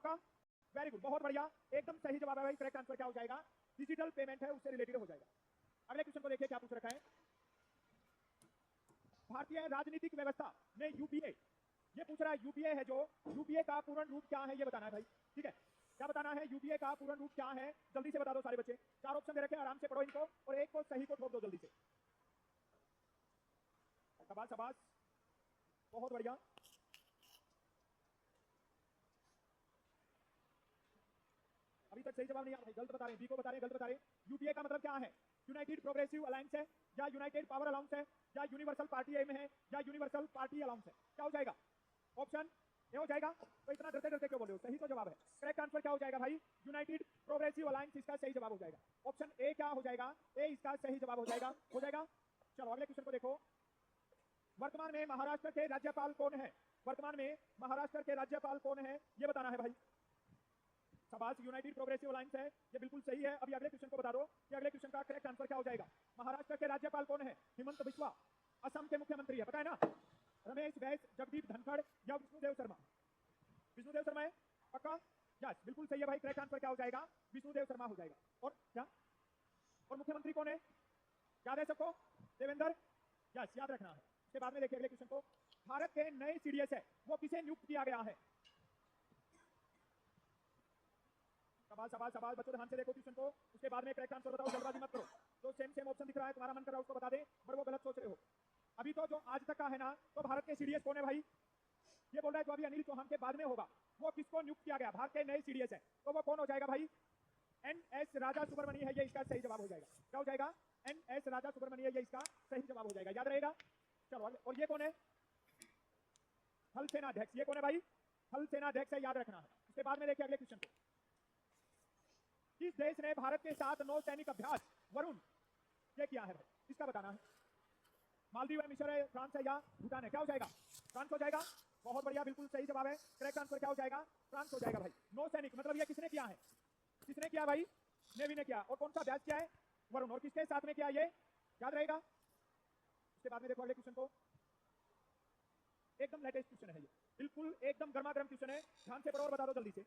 पक्का, very good, बहुत बढ़िया, एकदम सही जवाब है भाई। करेक्ट आंसर क्या हो जाएगा? डिजिटल पेमेंट है, उससे रिलेटेड हो जाएगा। अगले क्वेश्चन को देखिए क्या पूछ रखा है। भारतीय राजनीतिक व्यवस्था में यूपीए, ये पूछ रहा है यूपीए है जो, यूपीए का पूर्ण रूप क्या है ये बताना है भाई। ठीक है, क्या बताना है? यूपीए का पूर्ण रूप क्या है? जल्दी से बता दो सारे बच्चे। 4 ऑप्शन दे रखे हैं, आराम से पढ़ो इनको और एक को सही को ठोक दो जल्दी से। शाबाश शाबाश, बहुत बढ़िया। अभी तक सही जवाब नहीं आ भाई, गलत बता रहे हैं, बी को बता रहे हैं, गलत बता रहे हैं। यूपीए का मतलब क्या है? यूनाइटेड प्रोग्रेसिव अलायंस है, या यूनाइटेड पावर अलाउंस है, या यूनिवर्सल पार्टी एम है, या यूनिवर्सल पार्टी अलाउंस है? क्या हो जाएगा? ऑप्शन ए हो जाएगा। तो इतना डरते डरते क्यों बोल रहे हो? सही तो जवाब है। करेक्ट आंसर क्या हो जाएगा भाई? यूनाइटेड प्रोग्रेसिव अलायंस इसका सही जवाब हो जाएगा। ऑप्शन ए क्या हो जाएगा? ए इसका सही जवाब हो जाएगा। हो जाएगा। चलो अगले क्वेश्चन को देखो। वर्तमान में महाराष्ट्र के राज्यपाल कौन है? वर्तमान में महाराष्ट्र के राज्यपाल कौन है ये बताना है भाई। शाबाश, यूनाइटेड प्रोग्रेसिव अलायंस है, ये बिल्कुल सही है। अभी अगले क्वेश्चन को बता दो कि अगले क्वेश्चन का करेक्ट आंसर क्या हो जाएगा। महाराष्ट्र के राज्यपाल कौन है? हिमंत बिस्वा। असम के मुख्यमंत्री है, पता है ना? रमेश बैस, जगदीप धनखड़ या विष्णुदेव शर्मा? विष्णुदेव शर्मा है, पक्का? यस, बिल्कुल सही है भाई। करेक्ट आंसर क्या हो जाएगा? विष्णुदेव शर्मा हो जाएगा। और क्या? और मुख्यमंत्री कौन है? याद है सबको? देवेंद्र। यस, याद रखना है। उसके बाद में देखिए अगले क्वेश्चन को। भारत के नए सीडीएस है वो किसे नियुक्त किया गया है? सवाल सवाल सवाल, बच्चों ध्यान से देखो क्वेश्चन को। उसके बाद में करेक्ट आंसर बताओ, जल्दबाजी मत करो। जो सेम सेम ऑप्शन दिख रहा है, तुम्हारा मन कर रहा है उसको बता दे, पर वो गलत सोच रहे हो। अभी तो जो आज तक का है ना, तो भारत के सीडीएस कौन है भाई? ये बोल रहा है जो अभी अनिल चौहान के बाद में होगा, वो किसको नियुक्त किया गया? भारत के नए सीडीएस है, तो वो कौन हो जाएगा भाई? एन.एस. राजा सुब्रमण्य है, ये इसका सही जवाब हो जाएगा। क्या हो जाएगा? एन.एस. राजा सुब्रमण्य, ये इसका सही जवाब हो जाएगा। याद रहेगा? चलो आगे। और ये कौन है? थल सेनाध्यक्ष। ये कौन है भाई? थल सेनाध्यक्ष है, याद रखना है। उसके बाद में देखिए अगले क्वेश्चन को। किस देश ने भारत के साथ नौ सैनिक अभ्यास वरुण ये किया है भाई? इसका बताना है। मालदीव है, मिस्र है, फ्रांस है या भूटान है? क्या हो जाएगा? फ्रांस हो जाएगा। बहुत बढ़िया, बिल्कुल सही जवाब है। करेक्ट आंसर क्या हो जाएगा? फ्रांस हो जाएगा भाई। नौ सैनिक मतलब ये किसने किया है? किसने किया भाई? नेवी ने किया। और कौन सा अभ्यास किया है? वरुण। और किसके साथ में किया ये? याद रहेगा। उसके बाद में देखो अगले क्वेश्चन को। एकदम लेटेस्ट क्वेश्चन है ये, बिल्कुल एकदम गर्मा गर्म क्वेश्चन है। ध्यान से पढ़ो और बता दो जल्दी से।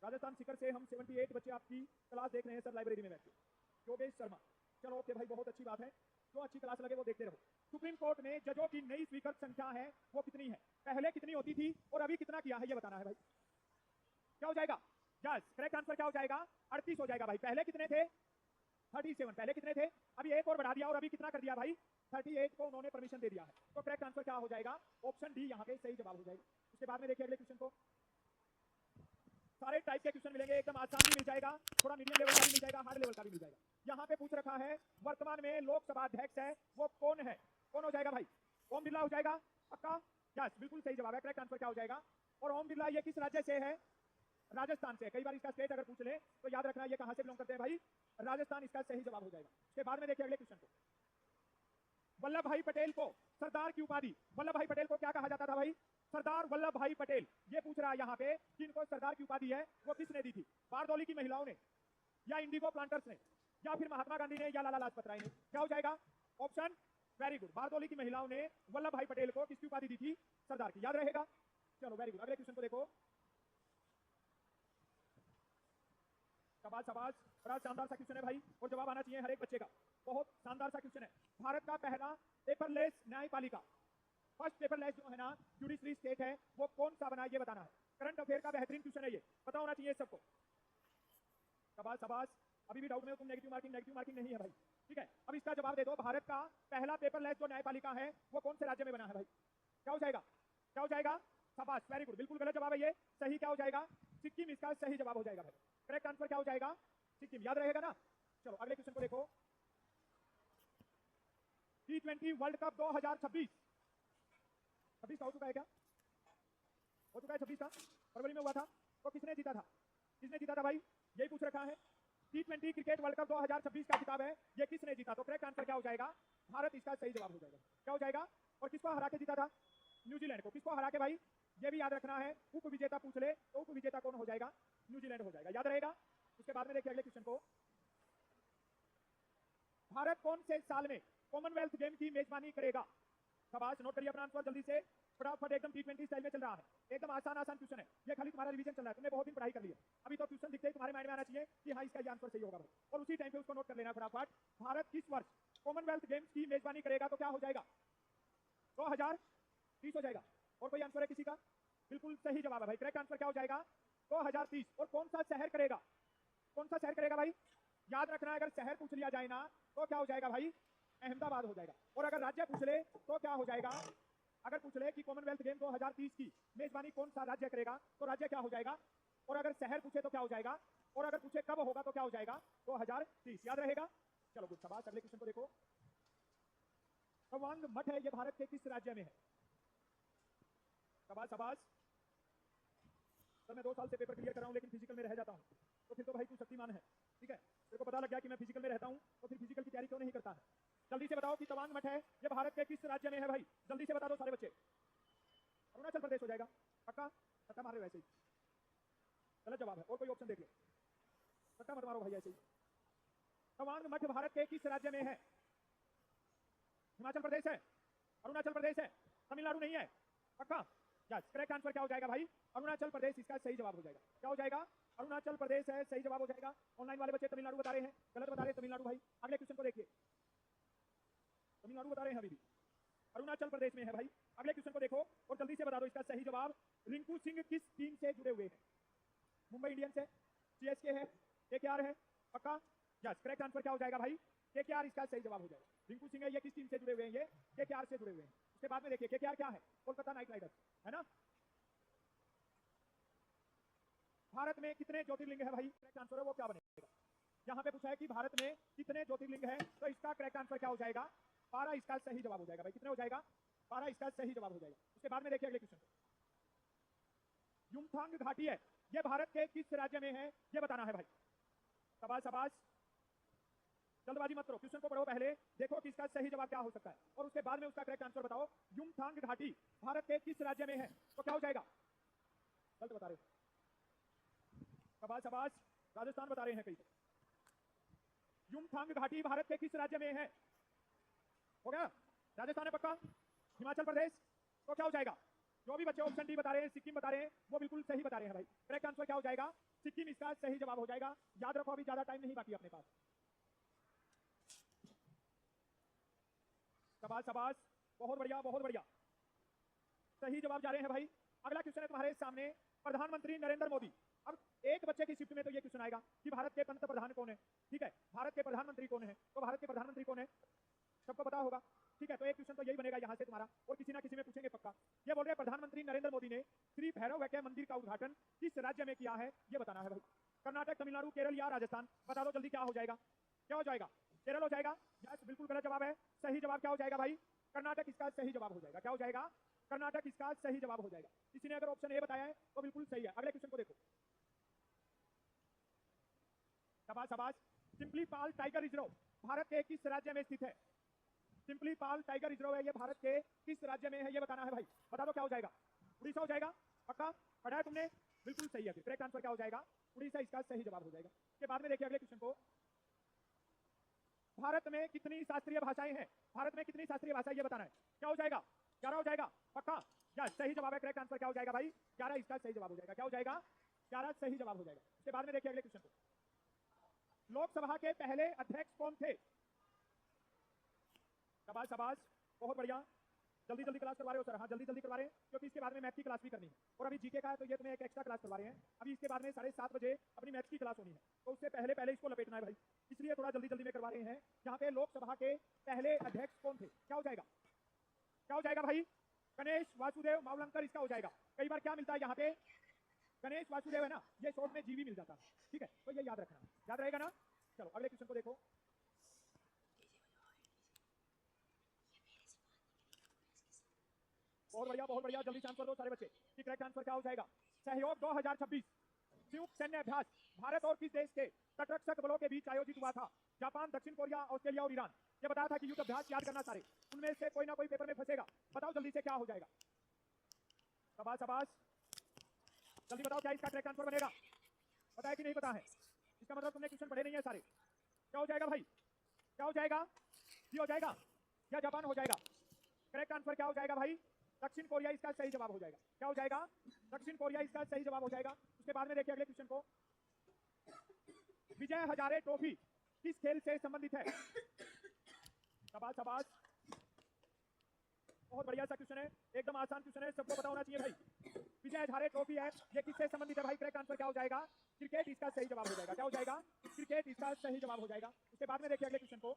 राजस्थान शिखर से हम 78 बच्चे आपकी क्लास देख रहे हैं सर लाइब्रेरी में बैठे। योगेश शर्मा, चलो ओके भाई, बहुत अच्छी बात है। जो अच्छी क्लास लगे वो देखते रहो। सुप्रीम कोर्ट में जजों की नई स्वीकृत संख्या है वो कितनी है? पहले कितनी होती थी और अभी कितना किया है ये बताना है भाई। क्या हो जाएगा? यस, करेक्ट आंसर क्या हो जाएगा? 38 हो जाएगा भाई। पहले कितने थे? 37। पहले कितने थे? अभी एक और बढ़ा दिया और अभी कितना कर दिया भाई? 38 को उन्होंने परमिशन दे दिया है। तो करेक्ट आंसर क्या हो जाएगा? ऑप्शन डी यहाँ पे सही जवाब हो जाएगा। उसके बाद में देखिए अगले क्वेश्चन को। सारे टाइप के क्वेश्चन मिलेंगे, एकदम आसान भी मिल जाएगा, थोड़ा मीडियम लेवल का भी मिल जाएगा, हार्ड लेवल का भी मिल जाएगा। यहाँ पे पूछ रखा है वर्तमान में लोकसभा अध्यक्ष है वो कौन है? कौन हो जाएगा भाई? ओम बिरला हो जाएगा, पक्का? यस, बिल्कुल सही जवाब है। करेक्ट आंसर क्या हो जाएगा? और ओम बिरला ये किस राज्य से है? राजस्थान से। कई बार इसका स्टेट अगर पूछ ले तो याद रखना ये कहां से बिलोंग करते हैं भाई? राजस्थान इसका सही जवाब हो जाएगा। उसके बाद में देखिए अगले क्वेश्चन को। वल्लभ भाई पटेल को सरदार की उपाधि, वल्लभ भाई पटेल को क्या कहा जाता था भाई? सरदार वल्लभ भाई पटेल। ये पूछ रहा है यहाँ पे कि इनको सरदार की उपाधि है वो किसने दी थी? बारदौली की महिलाओं ने, या इंडिगो प्लांटर्स ने, या फिर महात्मा गांधी ने, या लाला लाजपत राय ने? क्या हो जाएगा? ऑप्शन, वेरी गुड, बारदौली की महिलाओं ने वल्लभ भाई पटेल को किसकी उपाधि दी थी? सरदार की। याद रहेगा। चलो वेरी गुड। अगले क्वेश्चन को देखो। शाबाश शाबाश, बड़ा शानदार सा क्वेश्चन है भाई, और जवाब आना चाहिए हर एक बच्चे का। बहुत शानदार सा क्वेश्चन है। भारत का पहला पेपरलेस न्यायपालिका, फर्स्ट पेपरलेस जो है ना जुडिशरी स्टेट है वो कौन सा बना ये बताना है। करंट अफेयर का बेहतरीन क्वेश्चन है ये, पता होना चाहिए सबको। शाबाश शाबाश, अभी भी डाउट में हो तुम? नेगेटिव मार्किंग नहीं है भाई। ठीक है, अब इसका जवाब दे दो। भारत का पहला पेपरलेस जो न्यायपालिका है वो कौन से राज्य में बना है भाई? क्या हो जाएगा? क्या हो जाएगा? शाबाश, वेरी गुड, बिल्कुल गलत जवाब है ये। सही क्या हो जाएगा? सिक्किम इसका सही जवाब हो जाएगा भाई। करेक्ट आंसर क्या हो जाएगा? सिक्किम। याद रहेगा ना? चलो अगले क्वेश्चन को देखो। T20 वर्ल्ड कप 2026 26 का हो चुका है क्या? हो चुका है 26 का, फरवरी में हुआ था। तो किसने जीता था? किसने जीता था भाई? यही पूछ रखा है। T20 क्रिकेट वर्ल्ड कप 2026 का खिताब है, ये किसने जीता? तो करेक्ट आंसर क्या हो जाएगा? भारत इसका सही जवाब हो जाएगा। क्या हो जाएगा? और किसको हरा के जीता था? न्यूजीलैंड को। किसको हरा के भाई? ये भी याद रखना है। उप विजेता पूछ ले तो उप विजेता कौन हो जाएगा? न्यूजीलैंड हो जाएगा। याद रहेगा। उसके बाद में देखिए अगले क्वेश्चन को। भारत कौन से साल में कॉमनवेल्थ गेम की मेजबानी करेगा? शाबाश, नोट करिए अपना आंसर जल्दी से, फटाफट, एकदम T20 स्टाइल में चल रहा है, एकदम आसान आसान क्वेश्चन है, ये खाली तुम्हारा रिवीजन चल रहा है, तुमने बहुत दिन पढ़ाई कर ली है, अभी तो क्वेश्चन दिखते ही तुम्हारे माइंड में आना चाहिए कि हाँ इसका ये आंसर सही होगा भाई, और उसी टाइम पे उसको नोट कर लेना फटाफट। भारत किस वर्ष कॉमनवेल्थ गेम्स की मेजबानी करेगा? तो क्या हो जाएगा? 2030 हो जाएगा। और कोई आंसर है किसी का? बिल्कुल सही जवाब है भाई, करेक्ट आंसर क्या हो जाएगा? 2030। और कौन सा शहर करेगा? कौन सा शहर करेगा भाई? याद रखना, अगर शहर पूछ लिया जाए ना तो क्या हो जाएगा भाई? अहमदाबाद हो जाएगा। और अगर राज्य पूछ ले तो क्या हो जाएगा? अगर पूछ ले कि कॉमनवेल्थ गेम 2030 की मेजबानी कौन सा राज्य करेगा तो राज्य क्या हो जाएगा? और अगर शहर पूछे तो क्या हो जाएगा? और अगर पूछे कब होगा तो क्या हो जाएगा? 2030। याद रहेगा? चलो गुड, शाबाश। अगले क्वेश्चन को देखो। तवांग मठ है, ये भारत के किस राज्य में है? शाबाश शाबाश। सर मैं 2 साल से पेपर क्लियर कर रहा हूँ लेकिन फिजिकल में रह जाता हूँ, तो फिर तो भाई तू शक्तिमान है, ठीक है, तेरे को पता लग गया कि मैं फिजिकल में रहता हूँ तो फिर फिजिकल की तैयारी क्यों नहीं करता है? जल्दी से बताओ कि तवांग मठ है ये भारत के किस राज्य में है भाई? जल्दी से बता दो सारे बच्चे। अरुणाचल प्रदेश हो जाएगा, पक्का? सट्टा मार रहे हो वैसे ही, गलत जवाब है, और कोई ऑप्शन देख लो, सट्टा मत मारो भाई ऐसे ही। तवांग मठ भारत के किस राज्य में है? हिमाचल प्रदेश है, अरुणाचल प्रदेश है, तमिलनाडु नहीं है, पक्का? यस, करेक्ट आंसर क्या हो जाएगा भाई? अरुणाचल प्रदेश इसका सही जवाब हो जाएगा। क्या हो जाएगा? अरुणाचल प्रदेश है, सही जवाब हो जाएगा। ऑनलाइन वाले बच्चे तमिलनाडु बता रहे हैं, गलत बता रहे हैं तमिलनाडु भाई। अगले क्वेश्चन को देखिए, तमिलनाडु बता रहे हैं अभी भी, अरुणाचल प्रदेश में है भाई। अगले क्वेश्चन को देखो और जल्दी से बता दो इसका सही जवाब। रिंकू सिंह किस टीम से जुड़े हुए हैं? मुंबई इंडियंस है, सीएसके है, केकेआर है, पक्का? यस, करेक्ट आंसर क्या हो जाएगा भाई? केकेआर इसका सही जवाब हो जाएगा। रिंकू सिंह है, ये किस टीम से जुड़े हुए हैं? ये केकेआर से जुड़े हुए हैं। उसके बाद में देखिए केकेआर क्या है? कोलकाता नाइट राइडर्स, है ना? भारत में कितने ज्योतिर्लिंग है भाई? करेक्ट आंसर है वो क्या बनेगा? यहाँ पे पूछा है कि भारत में कितने ज्योतिर्लिंग है, तो इसका करेक्ट आंसर क्या हो जाएगा? 12 इसका सही जवाब हो जाएगा भाई। कितने हो जाएगा? 12 इसका सही जवाब हो जाएगा। उसके बाद में देखिए अगले क्वेश्चन, युमथांग घाटी है, ये भारत के किस राज्य में है ये बताना है भाई। शाबाश शाबाश, जल्दबाजी मत करो, क्वेश्चन को पढ़ो पहले, देखो कि इसका सही जवाब क्या हो सकता है और उसके बाद में उसका करेक्ट आंसर बताओ। युमथांग घाटी भारत के किस राज्य में है तो क्या हो जाएगा? गलत बता रहे हो, शाबाश शाबाश, राजस्थान बता रहे हैं कई। युमथांग घाटी भारत के किस राज्य में है? हो गया, राजस्थान है पक्का? हिमाचल प्रदेश, तो क्या हो जाएगा? जो भी बच्चे ऑप्शन डी बता रहे हैं, सिक्किम बता रहे हैं, वो बिल्कुल सही बता रहे हैं भाई। करेक्ट आंसर क्या हो जाएगा? सिक्किम इसका सही जवाब हो जाएगा। याद रखो अभी ज्यादा टाइम नहीं बाकी अपने पास। शाबाश शाबाश, बहुत बढ़िया बहुत बढ़िया, सही जवाब जा रहे हैं भाई। अगला क्वेश्चन है तुम्हारे सामने, प्रधानमंत्री नरेंद्र मोदी। अब एक बच्चे की शिफ्ट में तो ये क्वेश्चन आएगा कि भारत के पंत प्रधान कौन है, ठीक है, भारत के प्रधानमंत्री कौन है, तो भारत के प्रधानमंत्री कौन है सबको पता होगा, ठीक है, तो एक क्वेश्चन तो यही बनेगा यहाँ से तुम्हारा, और किसी ना किसी में पूछेंगे पक्का। ये बोल रहे हैं प्रधानमंत्री नरेंद्र मोदी ने श्री भैरव वैक्य मंदिर का उद्घाटन किस राज्य में किया है ये बताना है भाई। कर्नाटक, तमिलनाडु, केरल या राजस्थान? बता दो जल्दी, क्या हो जाएगा? क्या हो जाएगा? केरल हो जाएगा? यस, बिल्कुल गलत जवाब है, सही जवाब क्या हो जाएगा भाई? कर्नाटक इसका सही जवाब हो जाएगा। क्या हो जाएगा? कर्नाटक इसका सही जवाब हो जाएगा। किसी ने अगर ऑप्शन ए बताया है तो बिल्कुल सही है। अगले क्वेश्चन को देखो, शाबाश शाबाश, सिंपली पाल टाइगर रिजर्व भारत के किस राज्य में स्थित है? सिंपली पाल टाइगर रिजर्व है, ये भारत के किस राज्य में है ये बताना है भाई। बता दो क्या हो जाएगा? उड़ीसा हो जाएगा, पक्का? पढ़ा है तुमने? बिल्कुल सही है, करेक्ट आंसर क्या हो जाएगा? उड़ीसा इसका सही जवाब हो जाएगा। इसके बाद में देखिए अगले क्वेश्चन को, भारत में कितनी शास्त्रीय भाषाएं हैं? भारत में कितनी शास्त्रीय भाषाएं ये बताना है। क्या हो जाएगा? 11 हो जाएगा, पक्का? यस, सही जवाब है, करेक्ट आंसर क्या हो जाएगा भाई? 11 इसका सही जवाब हो जाएगा। क्या हो जाएगा? 11 सही जवाब हो जाएगा। इसके बाद में देखिए अगले क्वेश्चन को, लोकसभा के पहले अध्यक्ष कौन थे? शाबाश शाबाश, बहुत बढ़िया, जल्दी जल्दी क्लास करवा रहे हो सर? हाँ जल्दी जल्दी करवा रहे हैं क्योंकि इसके बाद में मैथ की क्लास भी करनी है, और अभी जीके का है तो ये तुम्हें एक एक्स्ट्रा क्लास करवा रहे हैं। अभी इसके बाद में 7:30 बजे अपनी मैथ की क्लास होनी है, तो उससे पहले पहले इसको लपेटना है भाई, इसलिए थोड़ा जल्दी जल्दी में करवा रहे हैं। यहाँ पे लोकसभा के पहले अध्यक्ष कौन थे? क्या हो जाएगा? क्या हो जाएगा भाई? गणेश वासुदेव मावलंकर इसका हो जाएगा। कई बार क्या मिलता है यहाँ पे? गणेश वासुदेव है ना, ये शॉर्ट में जीवी मिल जाता है, ठीक है, तो ये याद रखना, याद रहेगा ना? चलो अगले क्वेश्चन को देखो, बहुत बढ़िया, जल्दी से आंसर दो सारे बच्चे कि करेक्ट आंसर क्या हो जाएगा। सहयोग 2026 संयुक्त सैन्य अभ्यास भारत और किस देश के तटरक्षक बलों के बीच आयोजित हुआ था? जापान, दक्षिण कोरिया, ऑस्ट्रेलिया और ईरान। ये बताया था कि युद्ध अभ्यास याद करना सारे, उनमें से कोई ना कोई पेपर में फंसेगा। बताओ जल्दी से क्या हो जाएगा? शाबाश शाबाश, जल्दी बताओ क्या इसका करेक्ट आंसर बनेगा? पता है कि नहीं पता है? इसका मतलब तुमने क्वेश्चन पढ़े नहीं है सारे। क्या हो जाएगा भाई? क्या हो जाएगा? ये हो जाएगा या जापान हो जाएगा? करेक्ट आंसर क्या हो जाएगा भाई? दक्षिण कोरिया इसका सही जवाब हो जाएगा। क्या हो जाएगा? दक्षिण कोरिया इसका सही जवाब हो जाएगा। उसके बाद में देखिए अगले क्वेश्चन को, विजय हजारे ट्रॉफी किस खेल से संबंधित है? शाबाश शाबाश, बहुत बढ़िया सा क्वेश्चन है, एकदम आसान क्वेश्चन है, सबको पता होना चाहिए भाई। विजय हजारे ट्रॉफी है, ये किससे संबंधित है भाई? करेक्ट आंसर क्या हो जाएगा? क्रिकेट इसका सही जवाब हो जाएगा। क्या हो जाएगा? क्रिकेट इसका सही जवाब हो जाएगा। उसके बाद में देखिए अगले क्वेश्चन को,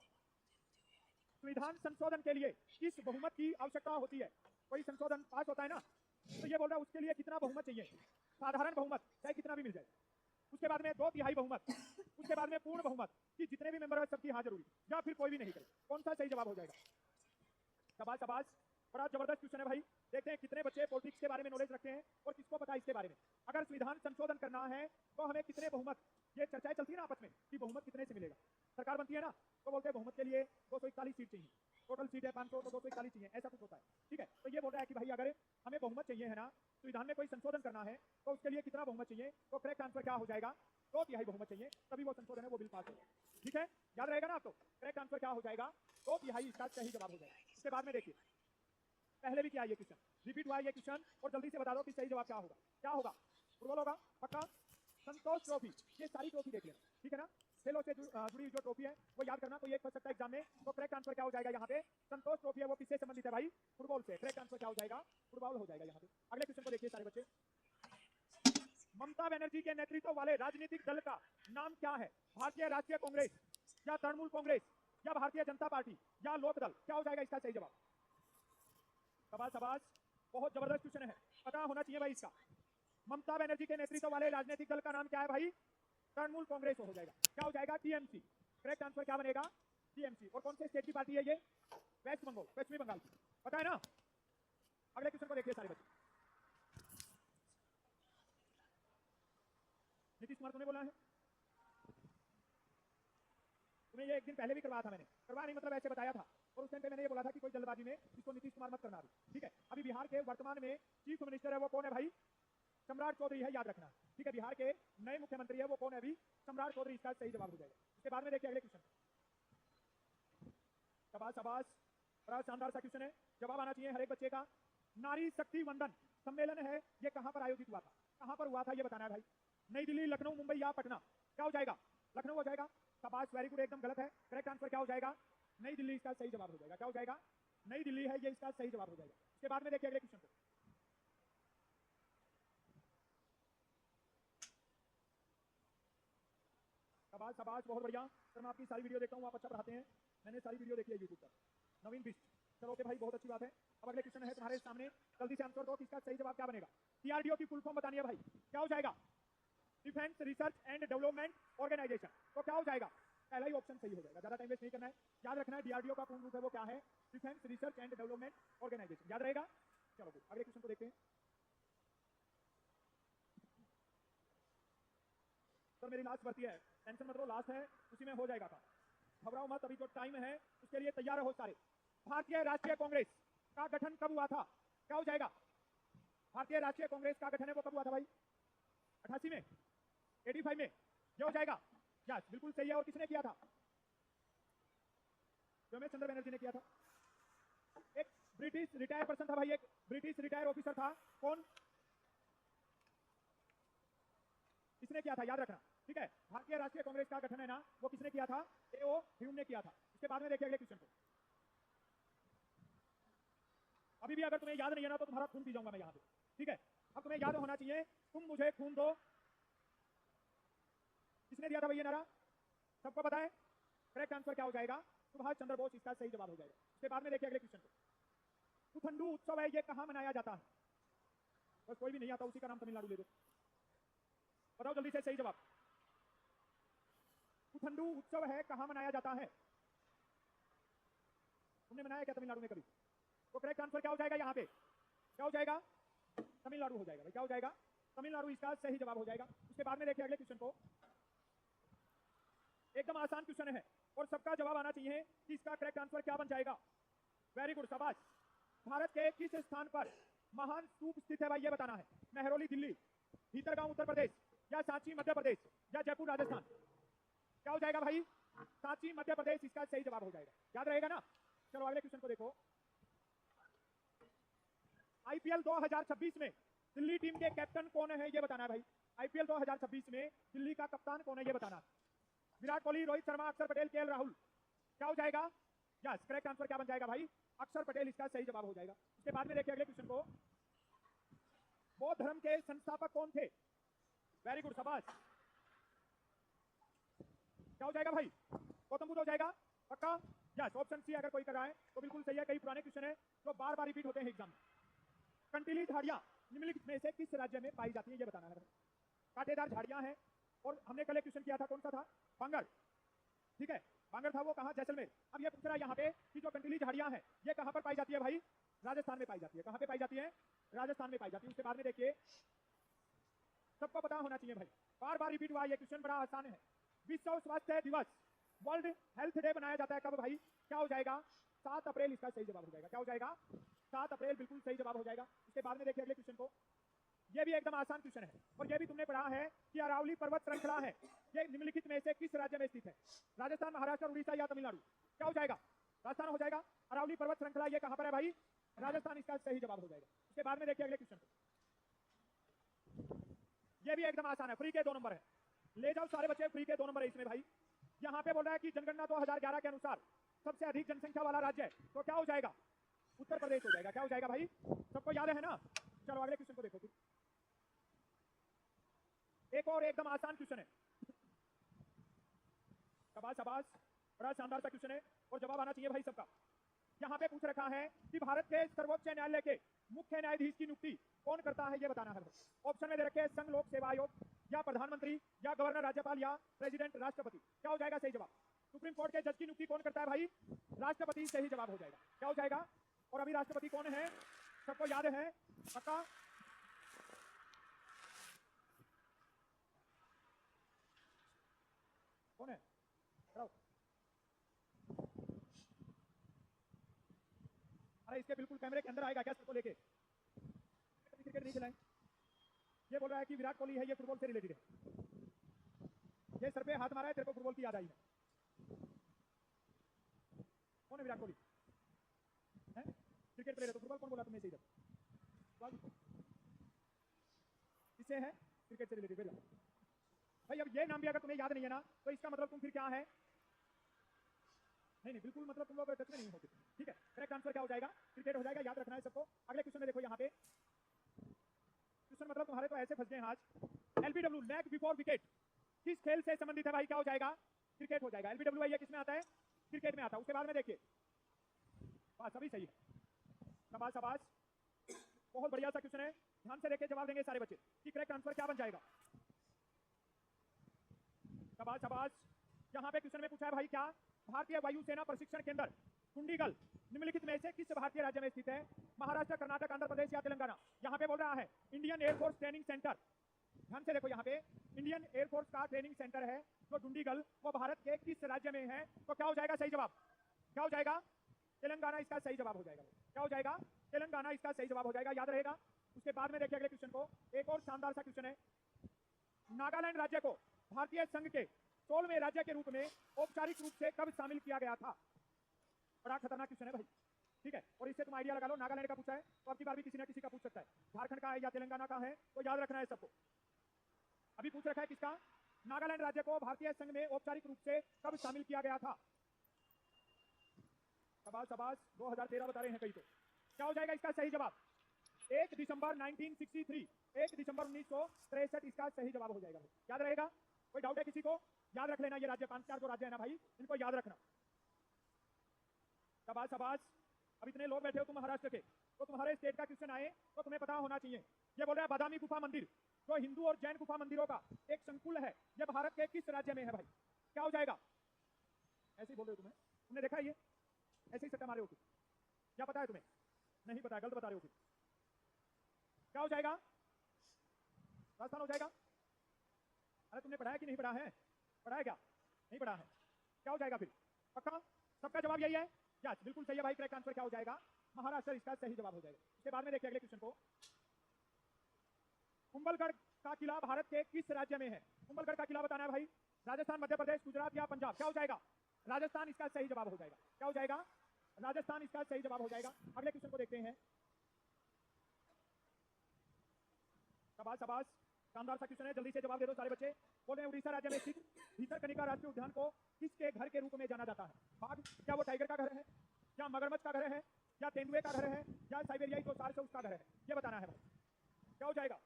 संविधान संशोधन के लिए किस बहुमत की आवश्यकता होती है? कोई संशोधन पास होता है ना, तो ये बोल रहा है उसके लिए कितना बहुमत चाहिए? साधारण बहुमत चाहे कितना भी मिल जाए, उसके बाद में 2/3 बहुमत, उसके बाद में पूर्ण बहुमत कि जितने भी मेंबर है सबकी हाँ जरूरी, या फिर कोई भी नहीं करे। कौन सा सही जवाब हो जाएगा? शाबाश शाबाश, बड़ा जबरदस्त क्वेश्चन है भाई। देखते हैं कितने बच्चे पॉलिटिक्स के बारे में नॉलेज रखते हैं और किसको पता है इसके बारे में। अगर संविधान संशोधन करना है तो हमें कितने बहुमत, ये चर्चाएं चलती है ना आपस में कि बहुमत कितने से मिलेगा, सरकार बनती है ना तो बोलते हैं बहुमत के लिए 241 सीट चाहिए, टोटल सीट है 500 तो 241 चाहिए, ऐसा कुछ होता है। ठीक है, तो ये बोल रहा है कि भाई अगर हमें बहुमत चाहिए है ना, संविधान में कोई संशोधन करना है तो उसके लिए कितना बहुमत चाहिए? तो करेक्ट आंसर क्या हो जाएगा? 2/3 बहुमत चाहिए, तभी वो संशोधन है वो बिल पास होगा। ठीक है, याद रहेगा ना आपको? करेक्ट आंसर क्या हो जाएगा? 2/3 इसका सही जवाब हो जाएगा। उसके बाद में देखिए, पहले भी किया ये क्वेश्चन, रिपीट हुआ ये क्वेश्चन, और जल्दी से बता दो कि सही जवाब क्या होगा। क्या होगा? फुटबॉल होगा पक्का। संतोष ट्रॉफी, ये सारी ट्रॉफी देख लेना, ठीक है ना। खेलों से जुड़ी जो ट्रॉफी है वो याद करना, तो ये फंस सकता है एग्जाम में। तो करेक्ट आंसर क्या हो जाएगा यहाँ पे? संतोष ट्रॉफी है वो किससे संबंधित है भाई? फुटबॉल से। करेक्ट आंसर क्या हो जाएगा? फुटबॉल हो जाएगा यहाँ पे। अगले क्वेश्चन को देखिए सारे बच्चे, ममता बनर्जी के नेतृत्व वाले राजनीतिक दल का नाम क्या है? भारतीय राष्ट्रीय कांग्रेस, या तृणमूल कांग्रेस, या भारतीय जनता पार्टी, या लोकदल? क्या हो जाएगा इसका सही जवाब? शाबाश शाबाश, बहुत जबरदस्त क्वेश्चन है, पता होना चाहिए भाई इसका। ममता बनर्जी के नेतृत्व वाले राजनीतिक दल का नाम क्या है भाई? तृणमूल कांग्रेस हो जाएगा। क्या हो जाएगा? टीएमसी। करेक्ट आंसर क्या बनेगा? टीएमसी। और कौन से स्टेट की पार्टी है ये? वेस्ट बंगाल, पश्चिमी बंगाल की, पता है ना। अगले क्वेश्चन को देखिए सारे बच्चे, नीतीश कुमार तुमने बोला है, तुम्हें ये एक दिन पहले भी करवाया था मैंने, करवा नहीं मतलब ऐसे बताया था, और उस टाइम पे मैंने ये बोला था कि कोई जल्दबाजी में इसको नीतीश कुमार मत करना अभी। ठीक है, अभी बिहार के वर्तमान में चीफ मिनिस्टर है वो कौन है भाई? सम्राट चौधरी है, याद रखना। ठीक है, बिहार के नए मुख्यमंत्री है वो कौन है अभी? सम्राट चौधरी इसका सही जवाब हो जाएगा। उसके बाद में देखिए अगले क्वेश्चन, शाबाश शाबाश, बड़ा शानदार सा क्वेश्चन है, जवाब आना चाहिए हर एक बच्चे का। नारी शक्ति वंदन सम्मेलन है, ये कहां पर आयोजित हुआ था? कहां पर हुआ था ये बताना है भाई। नई दिल्ली, लखनऊ, मुंबई या पटना? क्या हो जाएगा? लखनऊ हो जाएगा। शाबाश, वेरी गुड, एकदम गलत है। करेक्ट आंसर क्या हो जाएगा? नई दिल्ली इसका सही जवाब हो जाएगा। क्या हो जाएगा? नई दिल्ली है ये इसका सही जवाब हो जाएगा। उसके बाद में देखिए अगले क्वेश्चन को, शाबाश शाबाश, बहुत बढ़िया सर, मैं आपकी सारी वीडियो देखता हूँ, आप अच्छा पढ़ाते हैं, मैंने सारी वीडियो देखी है यूट्यूब पर। नवीन बिस्ट, चलो ओके भाई, बहुत अच्छी बात है। अब अगले क्वेश्चन है तुम्हारे सामने, जल्दी से आंसर दो कि इसका सही जवाब क्या बनेगा। टीआरडीओ की फुल फॉर्म बतानी है भाई, क्या हो जाएगा? Defence research and development organisation. तो क्या हो जाएगा? पहला ही ऑप्शन सही हो जाएगा, ज्यादा टाइम वेस्ट नहीं करना है, याद रखना है डीआरडीओ का पूर्ण रूप है वो क्या है? Defence research and development organisation, याद रहेगा। चलो अगले क्वेश्चन को देखते हैं। सर मेरी लास्ट भर्ती है, टेंशन मत लो, लास्ट है, उसी में हो जाएगा काम, घबराओ मत, अभी जो टाइम है उसके लिए तैयार रहो सारे। भारतीय राष्ट्रीय कांग्रेस का गठन कब हुआ था? क्या हो जाएगा? भारतीय राष्ट्रीय कांग्रेस का गठन है वो कब हुआ था भाई? 88 में, 85 में, ये हो जाएगा। यस बिल्कुल सही है। और किसने किया था? रमेश चंद्र बनर्जी ने किया था। एक ब्रिटिश रिटायर पर्सन था भाई, एक ब्रिटिश रिटायर ऑफिसर था, कौन? किसने किया था याद रखना, ठीक है। भारतीय राष्ट्रीय कांग्रेस का गठन है ना वो किसने किया था? ए.ओ. ह्यूम ने किया था। इसके बाद में देखिए अगले क्वेश्चन को, अभी भी अगर तुम्हें याद नहीं है ना तो तुम्हारा खून पी जाऊंगा मैं यहाँ पे, ठीक है। अब तुम्हें याद होना चाहिए, तुम मुझे खून दो, किसने दिया था भैया नारा? सबको पता है। करेक्ट आंसर क्या हो जाएगा? सुभाष चंद्र बोस इसका सही जवाब हो जाएगा। उसके बाद में देखिए अगले क्वेश्चन को, पुथंडू उत्सव है ये कहाँ मनाया जाता है? बस कोई भी नहीं आता उसी का नाम तमिलनाडु ले दो, बताओ जल्दी से सही जवाब। पुथंडू उत्सव है कहाँ मनाया जाता है? तुमने मनाया क्या तमिलनाडु में कभी? तो करेक्ट आंसर क्या हो जाएगा यहाँ पे? क्या हो जाएगा? तमिलनाडु हो जाएगा भाई, क्या हो जाएगा? तमिलनाडु इसका सही जवाब हो जाएगा। उसके बाद में देखिए अगले क्वेश्चन को, एकदम आसान क्वेश्चन है और सबका जवाब आना चाहिए कि इसका करेक्ट आंसर क्या बन जाएगा। वेरी गुड, शाबाश। भारत के किस स्थान पर महान स्तूप स्थित है भाई, ये बताना है। मेहरौली दिल्ली, भीतरगांव उत्तर प्रदेश, या सांची मध्य प्रदेश, या जयपुर राजस्थान? क्या हो जाएगा भाई? सांची मध्य प्रदेश इसका सही जवाब हो जाएगा, याद रहेगा ना। चलो अगले क्वेश्चन को देखो, आईपीएल 2026 में दिल्ली टीम के कैप्टन कौन है ये बताना है भाई। आईपीएल 2026 में दिल्ली का कप्तान कौन है ये बताना। विराट कोहली, रोहित शर्मा, अक्षर पटेल, केएल राहुल। क्या हो जाएगा? यस, करेक्ट आंसर क्या बन जाएगा भाई? अक्षर पटेल इसका सही जवाब हो जाएगा। इसके बाद में देखिए अगले क्वेश्चन को, बौद्ध धर्म के संस्थापक कौन थे? वेरी गुड, शाबाश। क्या हो जाएगा भाई? गौतम बुद्ध हो जाएगा पक्का? यस, ऑप्शन सी अगर कोई कर रहा है तो बिल्कुल सही है। कई पुराने क्वेश्चन है जो बार बार रिपीट होते हैं एग्जाम में। कंटीली झाड़ियां निम्नलिखित में से किस राज्य में पाई जाती है ये बताना है। कांटेदार झाड़ियां हैं, और हमने कल एक क्वेश्चन किया था, कौन सा था? बांगर, ठीक है, बांगर था वो, कहाँ? जैसलमेर। अब ये पूछ रहा है यहाँ पे कि जो कंटीली झाड़ियां हैं ये कहाँ पर पाई जाती है भाई? राजस्थान में पाई जाती है। कहाँ पे पाई जाती है? राजस्थान में पाई जाती है। उसके बाद में देखिए, सबको पता होना चाहिए भाई, बार बार रिपीट हुआ ये क्वेश्चन, बड़ा आसान है। विश्व स्वास्थ्य दिवस, वर्ल्ड हेल्थ डे बनाया जाता है कब भाई? क्या हो जाएगा? 7 अप्रैल इसका सही जवाब हो जाएगा। क्या हो जाएगा? 7 अप्रैल बिल्कुल सही जवाब हो जाएगा। इसके बाद में देखिए अगले क्वेश्चन को, ये भी एकदम आसान क्वेश्चन है, और ये भी तुमने पढ़ा है कि अरावली पर्वत श्रृंखला है, ये निम्नलिखित में से किस राज्य में स्थित है? राजस्थान, महाराष्ट्र, उड़ीसा या तमिलनाडु? क्या हो जाएगा? राजस्थान हो जाएगा। अरावली पर्वत श्रृंखला ये कहां पर है भाई? राजस्थान इसका सही जवाब हो जाएगा। इसके बाद में देखिए अगले क्वेश्चन, ये भी एकदम आसान है, फ्री के 2 नंबर है। ले जाओ सारे बच्चे, फ्री के 2 नंबर है इसमें भाई। यहाँ पे बोल रहा है कि जनगणना 2011 के अनुसार सबसे अधिक जनसंख्या वाला राज्य है, तो क्या हो जाएगा? उत्तर प्रदेश हो जाएगा। क्या हो जाएगा भाई? सबको याद है ना? चलो अगले क्वेश्चन को देखो फिर। एक और एकदम आसान क्वेश्चन है, शाबाश शाबाश, बड़ा शानदार सा क्वेश्चन है और जवाब आना चाहिए भाई सबका। यहाँ पे पूछ रखा है कि भारत के सर्वोच्च न्यायालय के मुख्य न्यायाधीश की नियुक्ति कौन करता है ये बताना है। ऑप्शन में दे रखे हैं संघ लोक सेवा आयोग, या प्रधानमंत्री, या गवर्नर राज्यपाल, या प्रेसिडेंट राष्ट्रपति। क्या हो जाएगा सही जवाब? सुप्रीम कोर्ट के जज की नियुक्ति कौन करता है भाई? राष्ट्रपति सही जवाब हो जाएगा। क्या हो जाएगा? और अभी राष्ट्रपति कौन है? सबको याद है पक्का? कौन है? अरे इसके बिल्कुल कैमरे के अंदर आएगा क्या सबको लेके? क्रिकेट नहीं खिलाएं। ये बोल रहा है कि विराट कोहली है, ये फुटबॉल से रिलेटेड है। ये सर पे हाथ मारा है, तेरे को फुटबॉल की याद आई है। कौन है विराट कोहली? है क्रिकेट प्लेयर है, तो फुटबॉल कौन बोला तुमने से इधर? किससे है? क्रिकेट से रिलेटेड। भाई अब ये नाम भी अगर तुम्हें याद नहीं है ना, तो इसका मतलब तुम फिर क्या है? नहीं नहीं, बिल्कुल मतलब तुम लोग टच में नहीं होते। ठीक है, करेक्ट आंसर क्या हो जाएगा? क्रिकेट हो जाएगा, याद रखना है सबको। अगले क्वेश्चन में देखो, यहाँ पे क्वेश्चन मतलब तुम्हारे तो ऐसे फंस गए आज। एलबीडब्ल्यू, लेग बिफोर विकेट, किस खेल से संबंधित है भाई? क्या हो जाएगा? क्रिकेट हो जाएगा। एलबीडब्ल्यू ये किसमें आता है? क्रिकेट में आता है। उसके बाद में देखिए, बस अभी सही है, शाबाश शाबाश, बहुत बढ़िया सा क्वेश्चन है। ध्यान से देखिए, जवाब देंगे सारे बच्चे कि करेक्ट आंसर क्या बन जाएगा। शाबाश शाबाश। यहाँ पे क्वेश्चन में पूछा है भाई, क्या भारतीय वायुसेना प्रशिक्षण केंद्र कुंडीगल निम्नलिखित में से किस भारतीय राज्य में स्थित है? महाराष्ट्र, कर्नाटक, आंध्र प्रदेश या तेलंगाना? यहाँ पे बोल रहा है इंडियन एयरफोर्स ट्रेनिंग सेंटर। ध्यान से देखो, यहाँ पे इंडियन एयरफोर्स का ट्रेनिंग सेंटर है जो डुंडीगल, वो भारत के किस राज्य में है? तो क्या हो जाएगा सही जवाब? क्या हो जाएगा? तेलंगाना इसका सही जवाब हो जाएगा। क्या हो जाएगा? तेलंगाना इसका सही जवाब हो जाएगा, याद रहेगा। उसके बाद में देखिए अगले क्वेश्चन को, एक और शानदार सा क्वेश्चन है। नागालैंड राज्य को भारतीय संघ के 16वें राज्य के रूप में औपचारिक रूप से कब शामिल किया गया था? बड़ा खतरनाक क्वेश्चन है भाई, ठीक है, और इससे तुम आइडिया लगा लो। नागालैंड का पूछा है तो अब की बार भी किसी ना किसी का पूछ सकता है। झारखंड का है या तेलंगाना का है, तो याद रखना है सबको। अभी पूछ रखा है किसका? नागालैंड राज्य को भारतीय संघ में औपचारिक रूप से कब शामिल किया गया था? शाबाश शाबाश, 2013 बता रहे हैं कई तो। क्या हो जाएगा इसका सही जवाब? 1 दिसंबर 1963, 1 दिसंबर 1963 इसका सही जवाब हो जाएगा। याद रहेगा? कोई डाउट है किसी को? याद रख लेना, ये राज्य 5-4 जो राज्य है ना भाई, इनको याद रखना। शाबाश शाबाश। अब इतने लोग बैठे हो तुम महाराष्ट्र के, तो तुम्हारे स्टेट का क्वेश्चन आए तो तुम्हें पता होना चाहिए। ये बोल रहा है बादामी गुफा मंदिर, जो हिंदू और जैन गुफा मंदिरों का एक संकुल है, ये भारत के किस राज्य में है भाई? क्या हो जाएगा? ऐसे ही बोल रहे हो, तुमने देखा ये? ऐसे ही सट्टा मारे हो फिर? क्या पता है तुम्हें? नहीं पता, गलत बता रहे हो फिर। क्या हो जाएगा? राजस्थान हो जाएगा। अरे तुमने पढ़ा है कि नहीं पढ़ा है? पढ़ा है क्या? नहीं पढ़ा है। क्या हो जाएगा फिर? पक्का सबका जवाब यही है? यस, बिल्कुल सही है भाई। करेक्ट आंसर क्या हो जाएगा? महाराष्ट्र इसका सही जवाब हो जाएगा। इसके बाद में देखिए अगले क्वेश्चन को, कुंभलगढ़ का किला भारत के किस राज्य में है? कुंभलगढ़ का किला बताना है भाई। राजस्थान, मध्य प्रदेश, गुजरात या पंजाब? क्या हो जाएगा? राजस्थान इसका सही जवाब हो जाएगा। क्या हो जाएगा? राजस्थान इसका सही जवाब हो जाएगा। अगले क्वेश्चन को देखते हैं। शाबाश शाबाश, शानदार सा क्वेश्चन है, जल्दी से जवाब दे दो सारे बच्चे। बोल रहे हैं उड़ीसा राज्य में स्थित भितरकनिका राष्ट्रीय उद्यान को किसके घर के रूप में जाना जाता है? बाघ, क्या वो टाइगर का घर है, क्या मगरमच्छ का घर है, या तेंदुए का घर है, या साइबेरियाई जो सार से उसका घर है? ये बताना है। क्या हो जाएगा?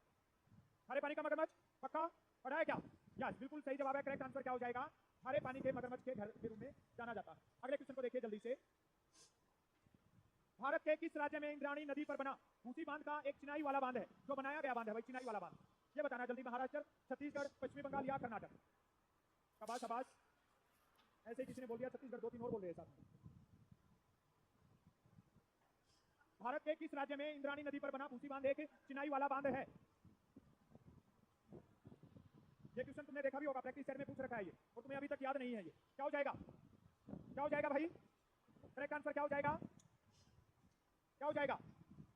खारे पानी का मगरमच्छ, पक्का पढ़ा है क्या? यस, बिल्कुल सही जवाब है। करेक्ट आंसर क्या हो जाएगा? खारे पानी के मगरमच्छ के घर के रूप में जाना जाता है। अगले क्वेश्चन को देखिए जल्दी से। भारत के किस राज्य में इंद्राणी नदी पर बना भूसी बांध का एक चिनाई वाला बांध है? जो बनाया गया बांध है भाई, चिनाई वाला बांध। ये बताना जल्दी। महाराष्ट्र, छत्तीसगढ़, पश्चिमी बंगाल या कर्नाटक? शाबाश शाबाश, ऐसे ही किसी ने बोल दिया छत्तीसगढ़, 2-3 और बोल रहे हैं साथ में। भारत के किस राज्य में इंद्राणी नदी पर बना भूसी बांध एक चिनाई वाला बांध है? ये क्वेश्चन तुमने देखा भी होगा, प्रैक्टिस सेट में पूछ रखा है ये, और तुम्हें अभी तक याद नहीं है ये। क्या हो जाएगा? क्या हो जाएगा भाई? करेक्ट आंसर क्या हो जाएगा? क्या हो जाएगा?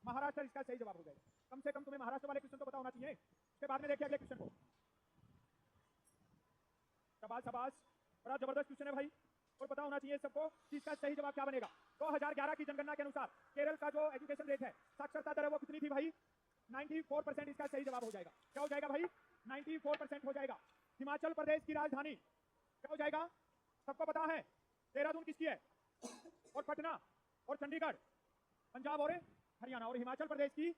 महाराष्ट्र इसका सही जवाब हो जाएगा। कम से कम तुम्हें महाराष्ट्र वाले क्वेश्चन तो पता होना चाहिए। उसके बाद में देखिए अगले क्वेश्चन को। शाबाश शाबाश, बड़ा जबरदस्त क्वेश्चन है भाई, और पता होना चाहिए सबको कि इसका सही जवाब क्या बनेगा। 2011 की जनगणना के अनुसार केरल का जो एजुकेशन रेट है, साक्षरता दर है, वो कितनी थी भाई? 94%। इसका सही जवाब हो जाएगा। क्या हो जाएगा भाई? 94% हो जाएगा। हिमाचल प्रदेश की राजधानी क्या हो जाएगा? सबको पता है। देहरादून किसकी है? और पटना और चंडीगढ़ पंजाब और हरियाणा, और हिमाचल प्रदेश की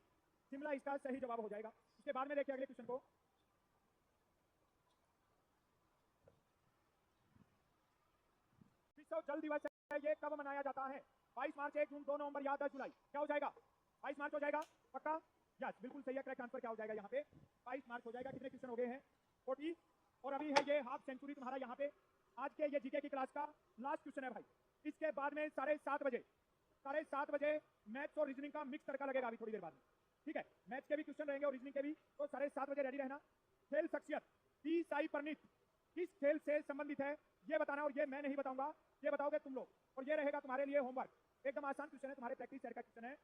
शिमला इसका सही जवाब हो जाएगा। इसके बाद में देखिए अगले क्वेश्चन को। विश्व जल दिवस है, ये कब मनाया जाता है? 22 मार्च, 1 जून, 2 नवंबर या 10 जुलाई? क्या हो जाएगा? 22 मार्च हो जाएगा, पक्का? यस, बिल्कुल सही है। करेक्ट आंसर क्या हो जाएगा यहाँ पे? 22 मार्च हो जाएगा। कितने क्वेश्चन हो गए हैं? 40, और अभी है ये हाफ सेंचुरी तुम्हारा यहाँ पे। आज के ये जीके की क्लास का लास्ट क्वेश्चन है भाई। इसके बाद में 7:30 बजे मैथ्स और रीजनिंग का मिक्स तड़का लगेगा अभी थोड़ी देर बाद में, ठीक है? मैथ्स के भी क्वेश्चन रहेंगे और रीजनिंग के भी, तो 7:30 बजे रेडी रहना। खेल शख्सियत टी साई परनीत किस खेल से संबंधित है ये बताना, और ये मैं नहीं बताऊंगा, ये बताओगे तुम लोग, और ये रहेगा तुम्हारे लिए होमवर्क। एकदम आसान क्वेश्चन है, तुम्हारे प्रैक्टिस सेट का क्वेश्चन है।